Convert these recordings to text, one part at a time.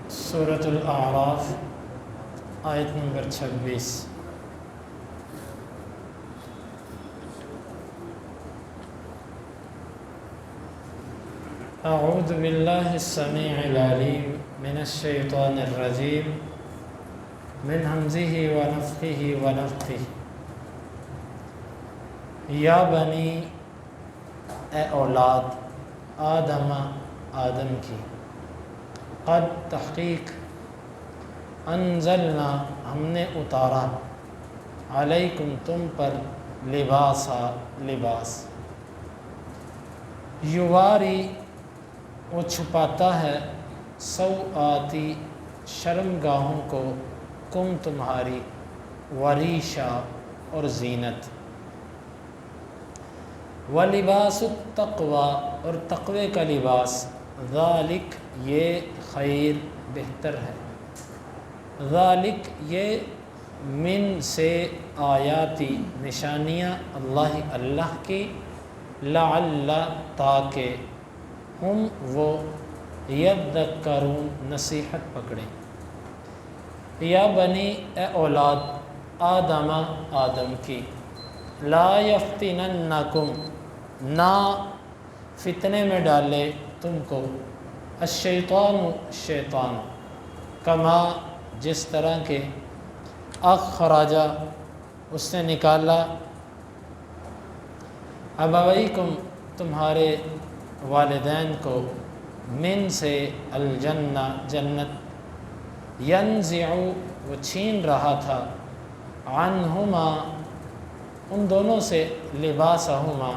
سورۃ الاعراف آیت نمبر 26۔ اعوذ باللہ السمیع العلیم من الشیطان الرجیم من ہمزہ ونفخہ ونفثہ۔ یا بنی، اے اولاد آدم، آدم کی، قد تحقیق، انزلنا ہم نے اتارا، علیکم تم پر، لباسا لباس، یواری وہ چھپاتا ہے، سوآتی شرمگاہوں کو، کم تمہاری، وریشا اور زینت، ولباس التقوی اور تقوی کا لباس، ذالک یہ خیر بہتر ہے، ذالک یہ من سے آیاتی نشانیاں اللہ کی، لعل تاکہ ہم وہ یذکرون نصیحت پکڑیں۔ یا بنی، اے اولاد آدم، آدم کی، لا یفتننکم نہ فتنے میں ڈالے تم کو، الشیطان شیطان، کما جس طرح کے، اخرجا اس نے نکالا، ابویکم تمہارے والدین کو، من سے الجنہ جنت، ینزع وہ چھین رہا تھا، عنہما ان دونوں سے، لباسہما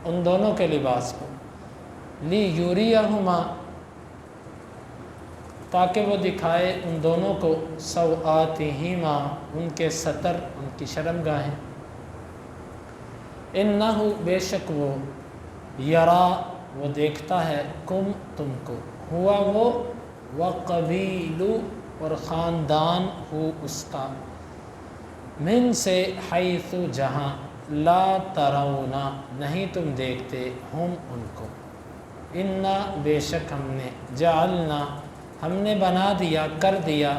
ان دونوں کے لباس کو، لیوریہما تاکہ وہ دکھائے ان دونوں کو، سوآتہما ان کے ستر، ان کی شرمگاہیں، انہ بے شک وہ، یرا وہ دیکھتا ہے، کم تم کو، ہوا وہ، وقبیل اور خاندان ہو اس کا، من سے حیث جہاں، لا ترون نہیں تم دیکھتے، ہم ان کو، انا بے شک ہم نے، جعلنا ہم نے بنا دیا، کر دیا،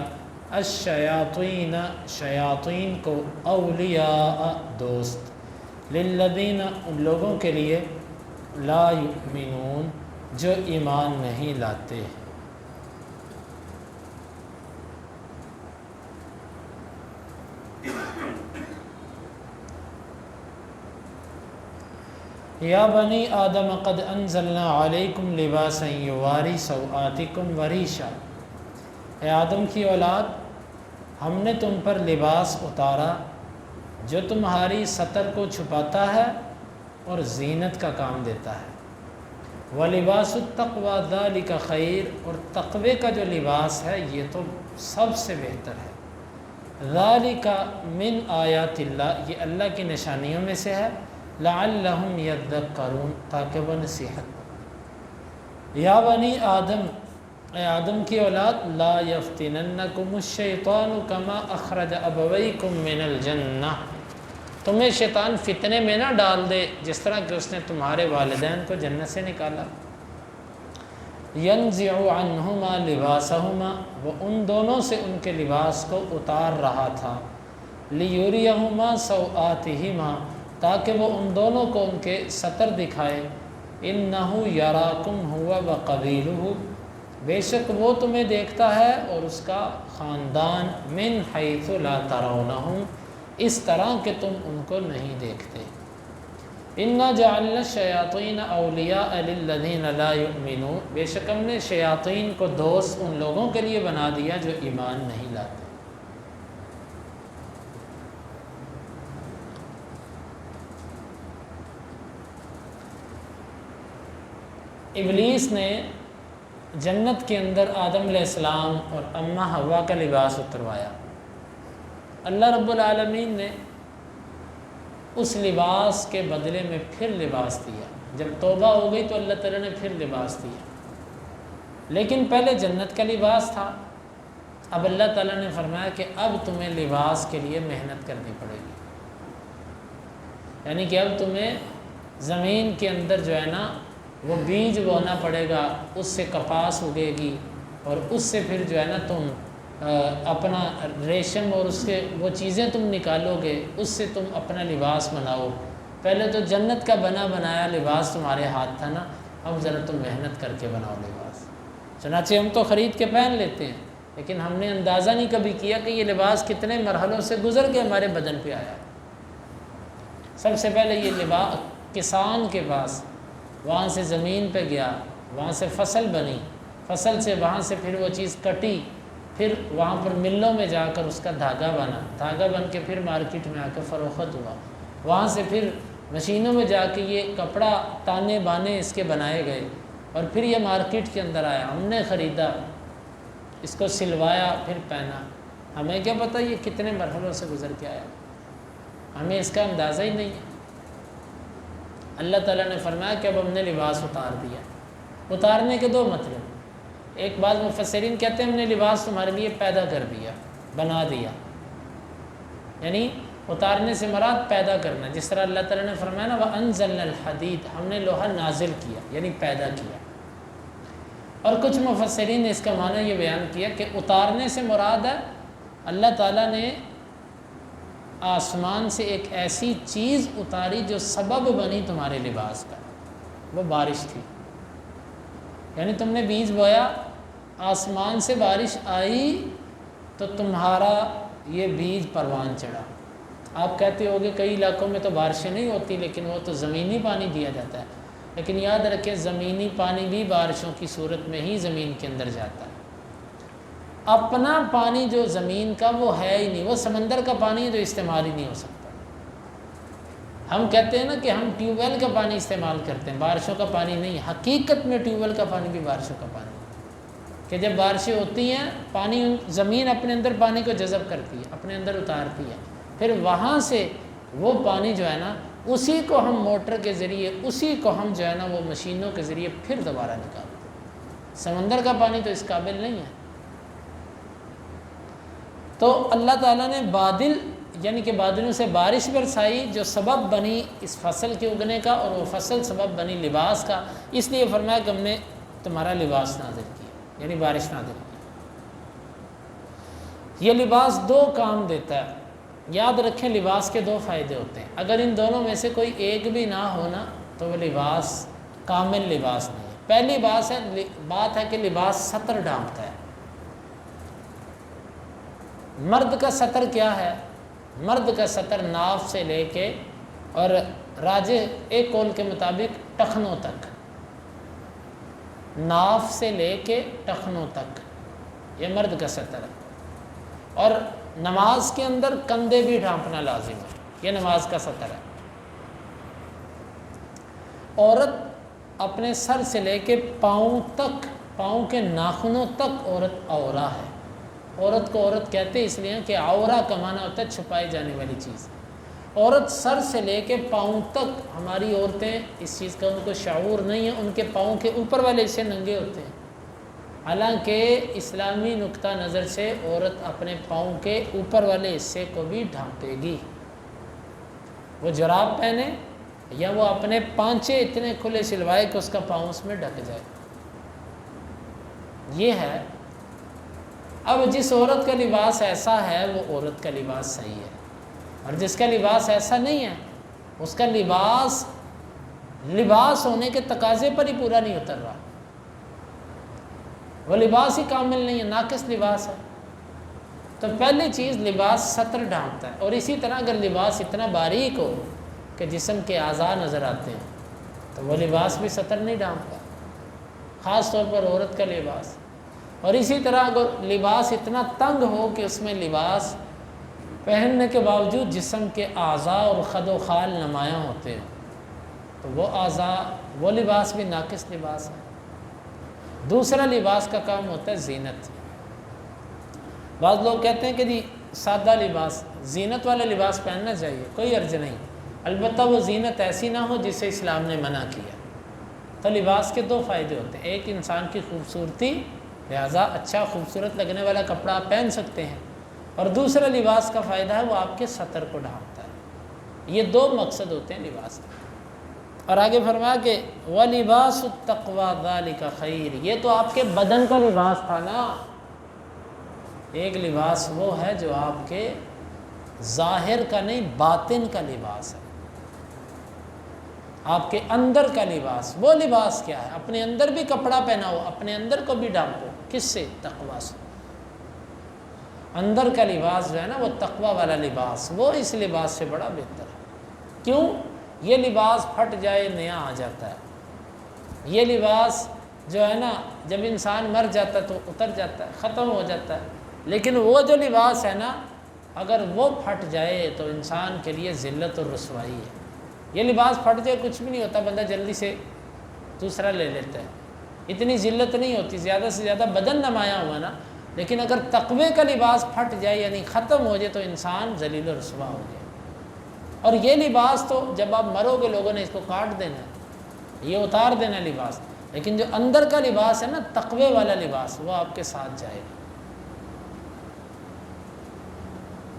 الشیاطین شیاطین کو، اولیاء دوست، للذین ان لوگوں کے لیے، لا یؤمنون جو ایمان نہیں لاتے۔ یا بنی آدم قد انزلنا علیکم لباسا یواری سوآتکم وریشا، اے آدم کی اولاد ہم نے تم پر لباس اتارا جو تمہاری ستر کو چھپاتا ہے اور زینت کا کام دیتا ہے، ولباس التقوی ذالک خیر اور تقوی کا جو لباس ہے یہ تو سب سے بہتر ہے، ذالک من آیات اللہ یہ اللہ کی نشانیوں میں سے ہے، لعلہم یذکرون تاکہ وہ نصیحت۔ یا بنی آدم، اے آدم کی اولاد، لا یفتننکم الشیطان کما اخرج ابویکم من الجنہ، تمہیں شیطان فتنے میں نہ ڈال دے جس طرح کہ اس نے تمہارے والدین کو جنت سے نکالا، ینزع عنہما لباسہما وہ ان دونوں سے ان کے لباس کو اتار رہا تھا، لیوریہما سوآتہما تاکہ وہ ان دونوں کو ان کے ستر دکھائے، انہ یراکم ہوا وقبیلہ بے شک وہ تمہیں دیکھتا ہے اور اس کا خاندان، من حیث لا ترونہم اس طرح کہ تم ان کو نہیں دیکھتے، انا جعلنا الشیاطین اولیاء للذین لا یؤمنون بے شک ہم نے شیاطین کو دوست ان لوگوں کے لیے بنا دیا جو ایمان نہیں لاتے۔ ابلیس نے جنت کے اندر آدم علیہ السلام اور اماں حوا کا لباس اتروایا، اللہ رب العالمین نے اس لباس کے بدلے میں پھر لباس دیا، جب توبہ ہو گئی تو اللہ تعالیٰ نے پھر لباس دیا، لیکن پہلے جنت کا لباس تھا، اب اللہ تعالیٰ نے فرمایا کہ اب تمہیں لباس کے لیے محنت کرنی پڑے گی، یعنی کہ اب تمہیں زمین کے اندر جو ہے نا وہ بیج بونا پڑے گا، اس سے کپاس اگے گی، اور اس سے پھر جو ہے نا تم اپنا ریشم اور اس کے وہ چیزیں تم نکالو گے، اس سے تم اپنا لباس بناؤ۔ پہلے تو جنت کا بنا بنایا لباس تمہارے ہاتھ تھا نا، اب ذرا تم محنت کر کے بناؤ لباس۔ چنانچہ ہم تو خرید کے پہن لیتے ہیں، لیکن ہم نے اندازہ نہیں کبھی کیا کہ یہ لباس کتنے مرحلوں سے گزر کے ہمارے بدن پہ آیا۔ سب سے پہلے یہ لباس کسان کے پاس، وہاں سے زمین پہ گیا، وہاں سے فصل بنی، فصل سے وہاں سے پھر وہ چیز کٹی، پھر وہاں پر ملوں میں جا کر اس کا دھاگا بنا، دھاگا بن کے پھر مارکیٹ میں آ کر فروخت ہوا، وہاں سے پھر مشینوں میں جا کے یہ کپڑا تانے بانے اس کے بنائے گئے، اور پھر یہ مارکیٹ کے اندر آیا، ہم نے خریدا، اس کو سلوایا، پھر پہنا۔ ہمیں کیا پتہ یہ کتنے مرحلوں سے گزر کے آیا، ہمیں اس کا اندازہ ہی نہیں ہے۔ اللہ تعالیٰ نے فرمایا کہ اب ہم نے لباس اتار دیا۔ اتارنے کے دو مطلب، ایک بات مفسرین کہتے ہیں ہم نے لباس تمہارے لیے پیدا کر دیا، بنا دیا، یعنی اتارنے سے مراد پیدا کرنا، جس طرح اللہ تعالیٰ نے فرمایا نا وَأَنزَلْنَا الْحَدِيدَ، ہم نے لوہا نازل کیا یعنی پیدا کیا۔ اور کچھ مفسرین نے اس کا معنی یہ بیان کیا کہ اتارنے سے مراد ہے اللہ تعالیٰ نے آسمان سے ایک ایسی چیز اتاری جو سبب بنی تمہارے لباس کا، وہ بارش تھی۔ یعنی تم نے بیج بویا، آسمان سے بارش آئی تو تمہارا یہ بیج پروان چڑھا۔ آپ کہتے ہوگے کئی علاقوں میں تو بارشیں نہیں ہوتی، لیکن وہ تو زمینی پانی دیا جاتا ہے، لیکن یاد رکھیں زمینی پانی بھی بارشوں کی صورت میں ہی زمین کے اندر جاتا ہے۔ اپنا پانی جو زمین کا وہ ہے ہی نہیں، وہ سمندر کا پانی ہے جو استعمال ہی نہیں ہو سکتا۔ ہم کہتے ہیں نا کہ ہم ٹیوب ویل کا پانی استعمال کرتے ہیں، بارشوں کا پانی نہیں، حقیقت میں ٹیوب ویل کا پانی بھی بارشوں کا پانی ہے، کہ جب بارشیں ہوتی ہیں پانی زمین اپنے اندر پانی کو جذب کرتی ہے، اپنے اندر اتارتی ہے، پھر وہاں سے وہ پانی جو ہے نا اسی کو ہم موٹر کے ذریعے، اسی کو ہم جو ہے نا وہ مشینوں کے ذریعے پھر دوبارہ نکالتے ہیں۔ سمندر کا پانی تو اس قابل نہیں ہے۔ تو اللہ تعالیٰ نے بادل یعنی کہ بادلوں سے بارش برسائی جو سبب بنی اس فصل کے اگنے کا، اور وہ فصل سبب بنی لباس کا، اس لیے فرمایا کہ ہم نے تمہارا لباس نازل کیا، یعنی بارش نازل کی۔ یہ لباس دو کام دیتا ہے، یاد رکھیں لباس کے دو فائدے ہوتے ہیں، اگر ان دونوں میں سے کوئی ایک بھی نہ ہونا تو وہ لباس کامل لباس نہیں ہے۔ پہلی بات ہے کہ لباس ستر ڈھانپتا ہے۔ مرد کا ستر کیا ہے؟ مرد کا ستر ناف سے لے کے اور راجح ایک قول کے مطابق ٹخنوں تک، ناف سے لے کے ٹخنوں تک، یہ مرد کا ستر ہے۔ اور نماز کے اندر کندھے بھی ڈھانپنا لازم ہے، یہ نماز کا ستر ہے۔ عورت اپنے سر سے لے کے پاؤں تک، پاؤں کے ناخنوں تک عورت عورہ ہے۔ عورت کو عورت کہتے ہیں اس لیے کہ عورہ کا معنی ہوتا ہے چھپائی جانے والی چیز۔ عورت سر سے لے کے پاؤں تک، ہماری عورتیں اس چیز کا ان کو شعور نہیں ہے، ان کے پاؤں کے اوپر والے حصے ننگے ہوتے ہیں، حالانکہ اسلامی نقطہ نظر سے عورت اپنے پاؤں کے اوپر والے حصے کو بھی ڈھانپے گی، وہ جراب پہنے یا وہ اپنے پانچے اتنے کھلے سلوائے کہ اس کا پاؤں اس میں ڈھک جائے، یہ ہے۔ اب جس عورت کا لباس ایسا ہے وہ عورت کا لباس صحیح ہے، اور جس کا لباس ایسا نہیں ہے اس کا لباس ہونے کے تقاضے پر ہی پورا نہیں اتر رہا، وہ لباس ہی کامل نہیں ہے، ناقص لباس ہے۔ تو پہلی چیز لباس ستر ڈھانپتا ہے، اور اسی طرح اگر لباس اتنا باریک ہو کہ جسم کے اعضاء نظر آتے ہیں تو وہ لباس بھی ستر نہیں ڈھانپتا، خاص طور پر عورت کا لباس۔ اور اسی طرح اگر لباس اتنا تنگ ہو کہ اس میں لباس پہننے کے باوجود جسم کے اعضاء اور خد و خال نمایاں ہوتے ہیں تو وہ اعضاء، وہ لباس بھی ناقص لباس ہے۔ دوسرا لباس کا کام ہوتا ہے زینت۔ بعض لوگ کہتے ہیں کہ جی سادہ لباس، زینت والا لباس پہننا چاہیے، کوئی عرض نہیں، البتہ وہ زینت ایسی نہ ہو جسے اسلام نے منع کیا۔ تو لباس کے دو فائدے ہوتے ہیں، ایک انسان کی خوبصورتی، لہٰذا اچھا خوبصورت لگنے والا کپڑا آپ پہن سکتے ہیں، اور دوسرا لباس کا فائدہ ہے وہ آپ کے ستر کو ڈھانپتا ہے۔ یہ دو مقصد ہوتے ہیں لباس کے۔ اور آگے فرمایا کہ وَلِبَاسُ التَّقْوَى ذَلِكَ خَيْرٌ، یہ تو آپ کے بدن کا لباس تھا نا۔ ایک لباس وہ ہے جو آپ کے ظاہر کا نہیں باطن کا لباس ہے، آپ کے اندر کا لباس۔ وہ لباس کیا ہے؟ اپنے اندر بھی کپڑا پہناؤ، اپنے اندر کو بھی ڈھانپو، کس سے؟ تقویٰ سے۔ اندر کا لباس جو ہے نا وہ تقویٰ والا لباس، وہ اس لباس سے بڑا بہتر ہے۔ کیوں؟ یہ لباس پھٹ جائے نیا آ جاتا ہے، یہ لباس جو ہے نا جب انسان مر جاتا ہے تو اتر جاتا ہے، ختم ہو جاتا ہے، لیکن وہ جو لباس ہے نا اگر وہ پھٹ جائے تو انسان کے لیے ذلت اور رسوائی ہے۔ یہ لباس پھٹ جائے کچھ بھی نہیں ہوتا، بندہ جلدی سے دوسرا لے لیتا ہے، اتنی ذلت نہیں ہوتی، زیادہ سے زیادہ بدن نمایاں ہوا نا۔ لیکن اگر تقوی کا لباس پھٹ جائے یعنی ختم ہو جائے تو انسان ذلیل و رسوا ہو جائے۔ اور یہ لباس تو جب آپ مرو گے لوگوں نے اس کو کاٹ دینا ہے، یہ اتار دینا ہے لباس، لیکن جو اندر کا لباس ہے نا تقوی والا لباس وہ آپ کے ساتھ جائے گا۔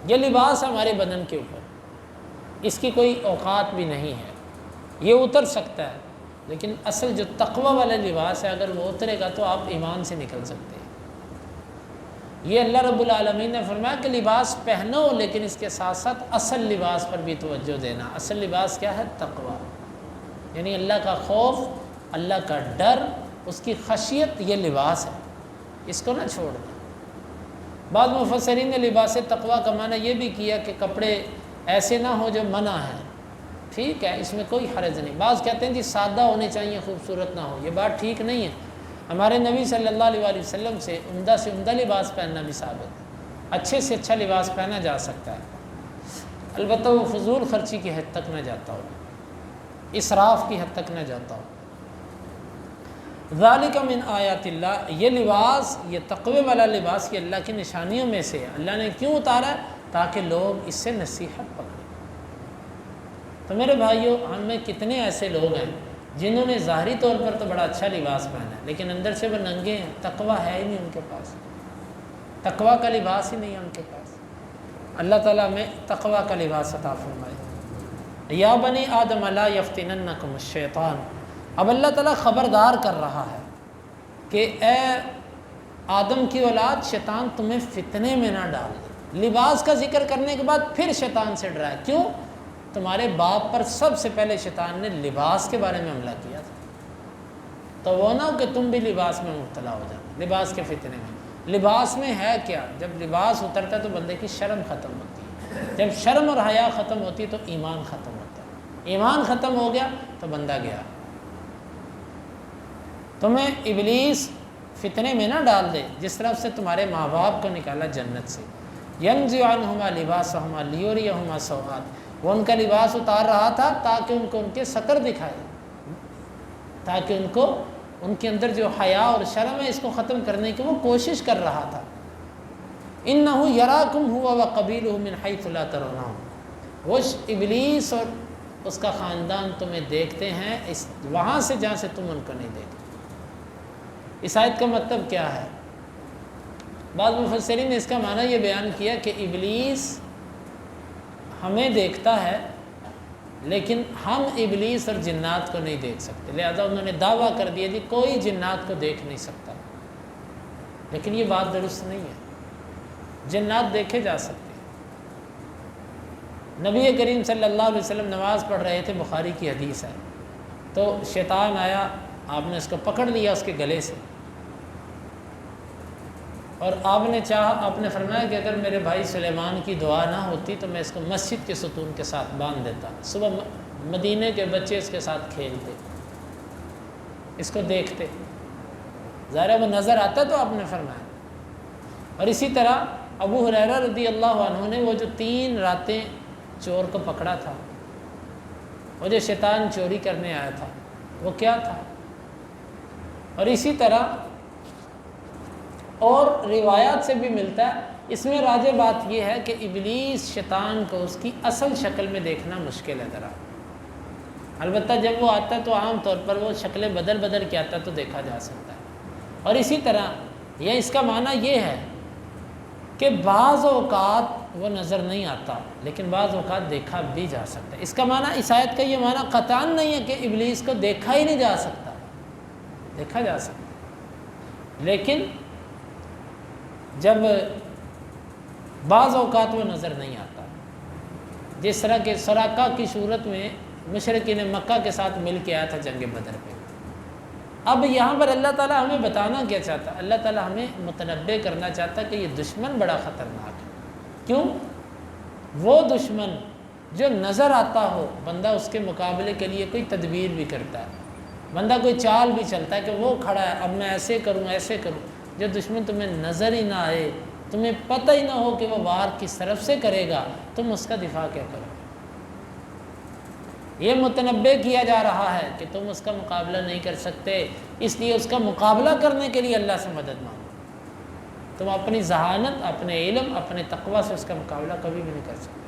یہ لباس ہمارے بدن کے اوپر، اس کی کوئی اوقات بھی نہیں ہے، یہ اتر سکتا ہے، لیکن اصل جو تقوی والا لباس ہے اگر وہ اترے گا تو آپ ایمان سے نکل سکتے ہیں۔ یہ اللہ رب العالمین نے فرمایا کہ لباس پہنو لیکن اس کے ساتھ ساتھ اصل لباس پر بھی توجہ دینا۔ اصل لباس کیا ہے؟ تقوی، یعنی اللہ کا خوف، اللہ کا ڈر، اس کی خشیت، یہ لباس ہے، اس کو نہ چھوڑ دیں۔ بعض مفسرین نے لباس تقوی کا معنی یہ بھی کیا کہ کپڑے ایسے نہ ہو جو منع ہیں، ٹھیک ہے، اس میں کوئی حرج نہیں۔ بعض کہتے ہیں جی سادہ ہونے چاہیے، خوبصورت نہ ہو، یہ بات ٹھیک نہیں ہے۔ ہمارے نبی صلی اللہ علیہ وسلم سے عمدہ لباس پہننا بھی ثابت ہے، اچھے سے اچھا لباس پہنا جا سکتا ہے، البتہ وہ فضول خرچی کی حد تک نہ جاتا ہو، اسراف کی حد تک نہ جاتا ہو۔ ذالک من آیات اللہ، یہ لباس، یہ تقوی والا لباس، یہ اللہ کی نشانیوں میں سے ہے۔ اللہ نے کیوں اتارا ہے؟ تاکہ لوگ اس سے نصیحت پکڑیں۔ تو میرے بھائیوں، ہم میں کتنے ایسے لوگ ہیں جنہوں نے ظاہری طور پر تو بڑا اچھا لباس پہنا ہے لیکن اندر سے وہ ننگے ہیں، تقوی ہے ہی نہیں ان کے پاس، تقوی کا لباس ہی نہیں ہے ان کے پاس۔ اللہ تعالیٰ میں تقوی کا لباس عطا فرمائے۔ یا بنی آدم لا یفتننکم الشیطان، اب اللہ تعالیٰ خبردار کر رہا ہے کہ اے آدم کی اولاد، شیطان تمہیں فتنے میں نہ ڈال دے۔ لباس کا ذکر کرنے کے بعد پھر شیطان سے ڈرائے، کیوں؟ تمہارے باپ پر سب سے پہلے شیطان نے لباس کے بارے میں حملہ کیا تھا، تو وہ نہ ہو کہ تم بھی لباس میں مبتلا ہو جاؤ، لباس کے فتنے میں۔ لباس میں ہے کیا؟ جب لباس اترتا ہے تو بندے کی شرم ختم ہوتی ہے، جب شرم اور حیا ختم ہوتی ہے تو ایمان ختم ہوتا ہے، ایمان ختم ہو گیا تو بندہ گیا۔ تمہیں ابلیس فتنے میں نہ ڈال دے جس طرح سے تمہارے ماں باپ کو نکالا جنت سے۔ يَنزِعُ عَنْهُمَا لِبَاسَهُمَا لِيُرِيَهُمَا سَوْآتِهُمَا، وہ ان کا لباس اتار رہا تھا تاکہ ان کو ان کے سکر دکھائے، تاکہ ان کو ان کے اندر جو حیا اور شرم ہے اس کو ختم کرنے کی وہ کوشش کر رہا تھا۔ إِنَّهُ يَرَاكُمْ هُوَ وَقَبِيلُهُ مِنْ حَيْثُ لَا تَرَوْنَهُمْ، وہ ابلیس اور اس کا خاندان تمہیں دیکھتے ہیں وہاں سے جہاں سے تم ان کو نہیں دیکھتے۔ اس آیت کا مطلب کیا ہے؟ بعض مفسرین نے اس کا معنی یہ بیان کیا کہ ابلیس ہمیں دیکھتا ہے لیکن ہم ابلیس اور جنات کو نہیں دیکھ سکتے، لہذا انہوں نے دعویٰ کر دیا کہ کوئی جنات کو دیکھ نہیں سکتا، لیکن یہ بات درست نہیں ہے، جنات دیکھے جا سکتے ہیں۔ نبی کریم صلی اللہ علیہ وسلم نماز پڑھ رہے تھے، بخاری کی حدیث ہے، تو شیطان آیا، آپ نے اس کو پکڑ لیا اس کے گلے سے، اور آپ نے آپ نے فرمایا کہ اگر میرے بھائی سلیمان کی دعا نہ ہوتی تو میں اس کو مسجد کے ستون کے ساتھ باندھ دیتا، صبح مدینے کے بچے اس کے ساتھ کھیلتے، اس کو دیکھتے، ظاہر وہ نظر آتا تو آپ نے فرمایا۔ اور اسی طرح ابو ہریرہ رضی اللہ عنہ نے وہ جو 3 راتیں چور کو پکڑا تھا، وہ جو شیطان چوری کرنے آیا تھا، وہ کیا تھا؟ اور اسی طرح اور روایات سے بھی ملتا ہے۔ اس میں راجع بات یہ ہے کہ ابلیس شیطان کو اس کی اصل شکل میں دیکھنا مشکل ہے ذرا، البتہ جب وہ آتا ہے تو عام طور پر وہ شکلیں بدل کے آتا تو دیکھا جا سکتا ہے۔ اور اسی طرح یہ اس کا معنی یہ ہے کہ بعض اوقات وہ نظر نہیں آتا، لیکن بعض اوقات دیکھا بھی جا سکتا ہے۔ اس کا معنی، اس آیت کا یہ معنی قطعاً نہیں ہے کہ ابلیس کو دیکھا ہی نہیں جا سکتا، دیکھا جا سکتا، لیکن جب بعض اوقات وہ نظر نہیں آتا، جس طرح کہ سراقہ کی صورت میں مشرکین مکہ کے ساتھ مل کے آیا تھا جنگ بدر پہ۔ اب یہاں پر اللہ تعالیٰ ہمیں بتانا کیا چاہتا ہے؟ اللہ تعالیٰ ہمیں متنبع کرنا چاہتا ہے کہ یہ دشمن بڑا خطرناک ہے۔ کیوں؟ وہ دشمن جو نظر آتا ہو، بندہ اس کے مقابلے کے لیے کوئی تدبیر بھی کرتا ہے، بندہ کوئی چال بھی چلتا ہے کہ وہ کھڑا ہے، اب میں ایسے کروں ایسے کروں۔ جو دشمن تمہیں نظر ہی نہ آئے، تمہیں پتہ ہی نہ ہو کہ وہ وار کس طرف سے کرے گا، تم اس کا دفاع کیا کرو؟ یہ متنبع کیا جا رہا ہے کہ تم اس کا مقابلہ نہیں کر سکتے، اس لیے اس کا مقابلہ کرنے کے لیے اللہ سے مدد مانگو۔ تم اپنی ذہانت، اپنے علم، اپنے تقوی سے اس کا مقابلہ کبھی بھی نہیں کر سکتے۔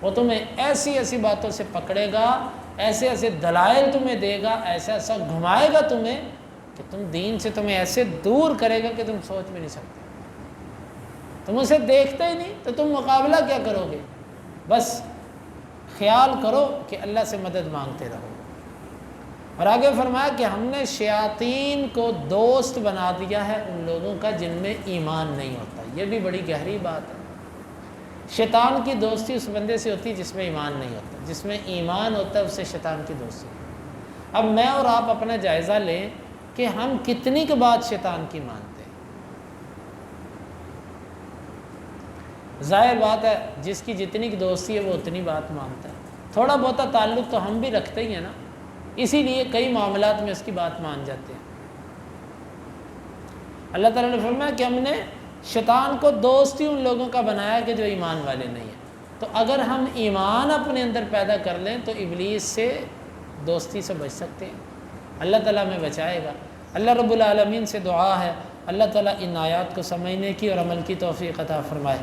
وہ تمہیں ایسی ایسی باتوں سے پکڑے گا، ایسے ایسے دلائل تمہیں دے گا، ایسا ایسا گھمائے گا تمہیں کہ تم دین سے تمہیں ایسے دور کرے گا کہ تم سوچ بھی نہیں سکتے۔ تم اسے دیکھتے ہی نہیں تو تم مقابلہ کیا کرو گے؟ بس خیال کرو کہ اللہ سے مدد مانگتے رہو۔ اور آگے فرمایا کہ ہم نے شیاطین کو دوست بنا دیا ہے ان لوگوں کا جن میں ایمان نہیں ہوتا۔ یہ بھی بڑی گہری بات ہے۔ شیطان کی دوستی اس بندے سے ہوتی ہے جس میں ایمان نہیں ہوتا، جس میں ایمان ہوتا ہے اس سے شیطان کی دوستی۔ اب میں اور آپ اپنا جائزہ لیں کہ ہم کتنی کے بعد شیطان کی مانتے ہیں۔ ظاہر بات ہے جس کی جتنی کی دوستی ہے وہ اتنی بات مانتا ہے، تھوڑا بہت تعلق تو ہم بھی رکھتے ہی ہیں نا، اسی لیے کئی معاملات میں اس کی بات مان جاتے ہیں۔ اللہ تعالیٰ نے فرمایا کہ ہم نے شیطان کو دوستی ان لوگوں کا بنایا کہ جو ایمان والے نہیں ہیں۔ تو اگر ہم ایمان اپنے اندر پیدا کر لیں تو ابلیس سے دوستی سے بچ سکتے ہیں، اللہ تعالیٰ ہمیں بچائے گا۔ اللہ رب العالمین سے دعا ہے اللہ تعالیٰ ان آیات کو سمجھنے کی اور عمل کی توفیق عطا فرمائے۔